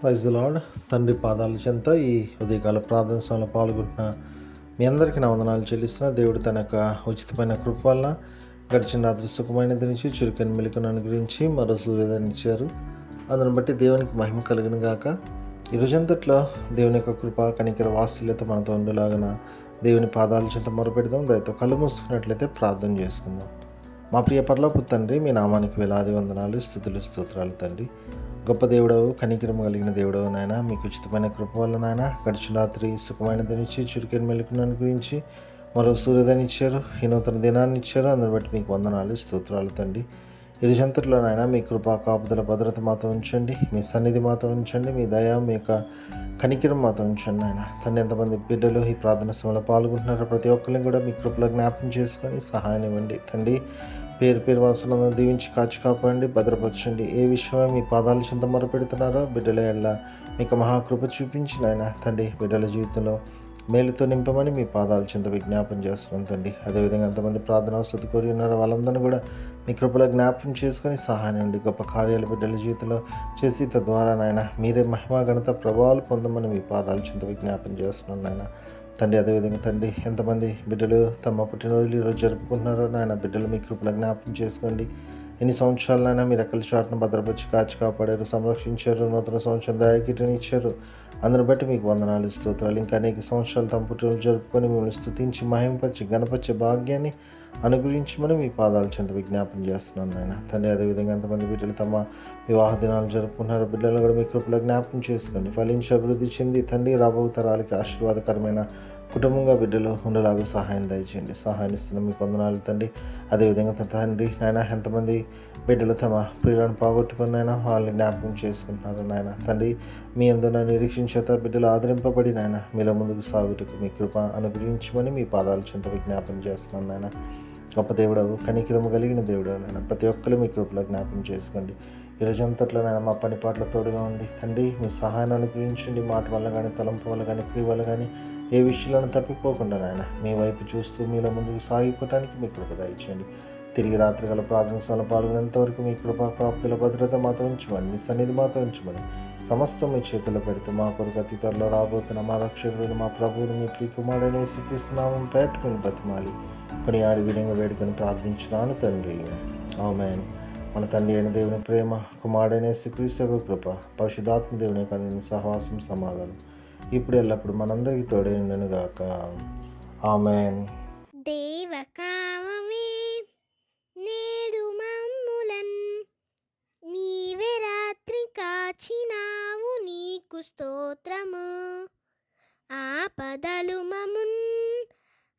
Praise the lord. తండ్రి పాదాల చెంత ఈ ఉదయకాల ప్రార్థన సమయంలో పాల్గొంటున్న మీ అందరికీ నా వందనాలు చెల్లిస్తున్న దేవుడు తన యొక్క ఉచితమైన కృప వల్ల గడిచిన రాత్రి సుఖమైనది నుంచి చురుకైన మెలుకను అనుగ్రహించి మరో సూర్యోదయాన్నిచ్చారు. అందుని బట్టి దేవునికి మహిమ కలిగిన గాక. ఈ రోజంతట్లో దేవుని యొక్క కృప కనికర వాత్సల్యత మనతో ఉండేలాగా దేవుని పాదాల చెంత మొరపెడదాం. దయతో కళ్ళు మూసుకున్నట్లయితే ప్రార్థన చేసుకుందాం. మా ప్రియ పరలోకపు తండ్రి, మీ నామానికి వేలాది వందనాలు, స్తుతులు, స్తోత్రాలు తండ్రి. గొప్ప దేవుడవు, కనికరం కలిగిన దేవుడవు నాయన, మీకు ఉచితమైన కృప వల్ల నాయన గడిచిన రాత్రి సుఖమైనదనిచ్చి చురుకైన మెలుకును అనుగ్రహించి మరో సూర్యోదయాన్ని ఇచ్చారు, ఈ నూతన దినాన్ని ఇచ్చారు. అందుని బట్టి మీకు వందనాలు, స్తోత్రాలు తండ్రి. ఈ రోజంతట్లో నాయన మీ కృపా కాపుదల భద్రత మాతో ఉంచండి, మీ సన్నిధి మాతో ఉంచండి, మీ దయ మీ యొక్క కనికరం మాతో ఉంచండి నాయన. తండ్రి, ఎంతమంది బిడ్డలు ఈ ప్రార్థన సమయంలో పాల్గొంటున్నారో ప్రతి ఒక్కరిని కూడా మీ కృపలో జ్ఞాపకం చేసుకొని సహాయం ఇవ్వండి తండ్రి. పేరు పేరు వాసులను దీవించి కాచి కాపాడండి, భద్రపరచండి. ఏ విషయమై మీ పాదాల చెంత మొరపెడుతున్నారో బిడ్డల ఎడల మీకు మహాకృప చూపించి నాయన తండ్రి, బిడ్డల జీవితంలో మేలుతో నింపమని మీ పాదాల చెంత విజ్ఞాపం చేస్తున్నాం తండ్రి. అదేవిధంగా ఎంతమంది ప్రార్థన అవసరం కోరి ఉన్నారో వాళ్ళందరినీ కూడా మీ కృపలో జ్ఞాపకం చేసుకొని సహాయం ఉండి గొప్ప కార్యాలు బిడ్డల జీవితంలో చేసి తద్వారా నాయన మీరే మహిమా ఘనత ప్రభావాలు పొందమని మీ పాదాల చెంత విజ్ఞాపం చేస్తున్నాం నాయన తండ్రి. అదేవిధంగా తండ్రి, ఎంతమంది బిడ్డలు తమ పుట్టినరోజులు ఈరోజు జరుపుకుంటున్నారో నాయన బిడ్డలు మీ కృపలో జ్ఞాపకం చేసుకోండి. ఎన్ని సంవత్సరాలైనా మీరు రెక్కల చాటును భద్రపరిచి కాచి కాపాడారు, సంరక్షించారు, నూతన సంవత్సరం దయాకిటిని ఇచ్చారు. అందుని బట్టి మీకు వందనాలు, స్తోత్రాలు. ఇంకా అనేక సంవత్సరాలు తమ పుట్టినరోజు జరుపుకొని మిమ్మల్ని స్తుతించి మహింపరిచి గణపరిచే భాగ్యాన్ని అనుగ్రహించమని మీ పాదాల చెంత విజ్ఞాపన చేస్తున్నాను నాయన తండ్రి. అదేవిధంగా ఎంతమంది బిడ్డలు తమ వివాహ దినాలు జరుపుకుంటున్నారు, బిడ్డలను కూడా మీ కృపలో జ్ఞాపకం చేసుకోండి. ఫలించి అభివృద్ధి చెంది తండ్రి రాబో తరాలకి ఆశీర్వాదకరమైన కుటుంబంగా బిడ్డలు ఉండేలాగా సహాయం దయచేయండి. సహాయం ఇస్తున్న మీ వందనాలు తండ్రి. అదేవిధంగా తండ్రి నాయన, ఎంతమంది బిడ్డలు తమ ప్రియులను పోగొట్టుకున్నైనా వాళ్ళని జ్ఞాపకం చేసుకుంటున్నారు నాయన తండ్రి. మీ అందున నిరీక్షించేత బిడ్డలు ఆదరింపబడి నాయన మీలో ముందుకు సాగుటకు మీ కృప అనుగ్రహించమని మీ పాదాల చెంత విజ్ఞాపన చేస్తున్నాను నాయన. గొప్ప దేవుడవు, కనికరము కలిగిన దేవుడవు నాయన, ప్రతి ఒక్కరు మీ కృపలో జ్ఞాపకం చేసుకోండి. ఈ రోజంతట్లో నాయన మా పని పాటల తోడుగా ఉండి తండ్రి మీ సహాయాన్ని అనుగ్రహించండి. మాట వల్ల కానీ, తలంపు వల్ల కానీ, క్రియ వల్ల కానీ ఏ విషయంలోనూ తప్పిపోకుండా నాయన మీ వైపు చూస్తూ మీలో ముందుకు సాగిపోవటానికి మీ కృప దయచేయండి. తిరిగి రాత్రి గల ప్రార్థన సభలో పాల్గొనేంతవరకు మీ కృపా కాపుదల భద్రత మాతో ఉంచమని, మీ సన్నిధి మాతో ఉంచమని సమస్తం మీ చేతుల్లో పెడుతూ మా కొరకు అతి త్వరలో రాబోతున్న మా రక్షకుడిని, మా ప్రభువుని, మీ ప్రియకుమారుడైన యేసుక్రీస్తునామం పెట్టుకుని బతిమాలి కొని ఆడి విధంగా వేడుకొని ప్రార్థించున్నాను తండ్రి, ఆమేన్. మన తండ్రి అయిన దేవుని ప్రేమ, కుమారుడైన యేసుక్రీస్తు యొక్క కృప, పరిశుద్ధాత్మ దేవుని యొక్క సహవాసం, సమాధానం ఇప్పుడు ఎల్లప్పుడు మనందరికీ తోడైండును గాక, ఆమేన్. దేవకామమే నేడు మమ్ములన్ నీవే రాత్రి కాచినావు, నీకు స్తోత్రము. ఆపదలు మమున్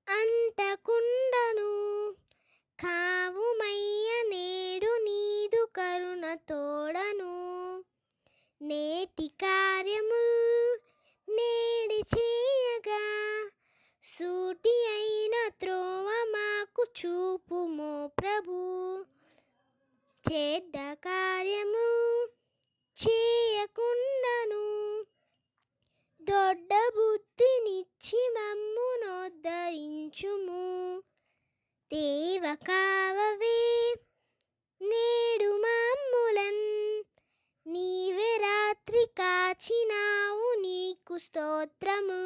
అంటకుండను కావుమయ్య, నేడు నీదు కరుణ తోడను. నేటి కార్యముల్ నేడి చేయగా సూటి అయిన త్రోవ మాకు చూపుమో ప్రభు. చెడ్డ కార్యము చేయకుండాను దొడ్డ బుద్ధినిచ్చి మమ్మునోద్ధరించుము. దేవకావవే నేడు మమ్ములన్ నీవే రాత్రి కాచినావు, నీకు స్తోత్రము.